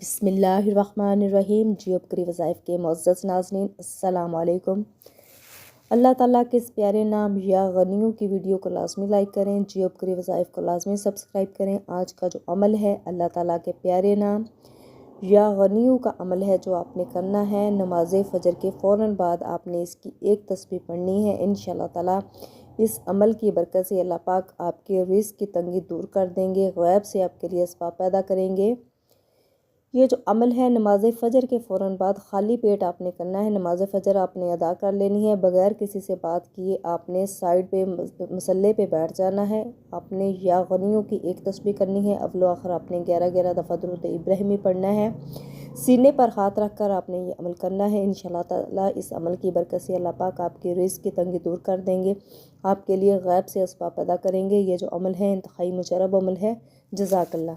बिस्मिल्लाहिर्रहमानिर्रहीम। जियो बकरी वज़ाइफ के मुअज़्ज़ज़ नाज़रीन, अस्सलाम वालेकुम। अल्लाह ताला के इस प्यारे नाम या गनियों की वीडियो को लाज़मी लाइक करें, जियो बकरी वज़ाइफ को लाज़मी सब्सक्राइब करें। आज का जो अमल है अल्लाह ताला के प्यारे नाम या गनियों का अमल है जो आपने करना है। नमाज़ फ़जर के फ़ौरन बाद आपने इसकी एक तस्बीह पढ़नी है। इंशाअल्लाह ताला इस अमल की बरकत से अल्लाह पाक आपके रिज़्क़ की तंगी दूर कर देंगे, गैब से आपके लिए असबाब पैदा करेंगे। ये जो अमल है नमाज फ़जर के फ़ौरन बाद खाली पेट आपने करना है। नमाज फ़जर आपने अदा कर लेनी है बग़ैर किसी से बात किए। आपने साइड पे मसल्ले पे बैठ जाना है। आपने या गनियों की एक तस्बीह करनी है। अव्वल आखिर आपने 11-11 दफ़ा दुरूद इब्राहिमी पढ़ना है। सीने पर हाथ रख कर आपने ये अमल करना है। इंशाअल्लाह ताला इस अमल की बरकत से अल्लाह पाक आपके रिज़्क़ की तंगी दूर कर देंगे, आपके लिए गैब से असबाब पैदा करेंगे। ये जो अमल है इंतहाई मुजरब अमल है। जज़ाकल्लाह।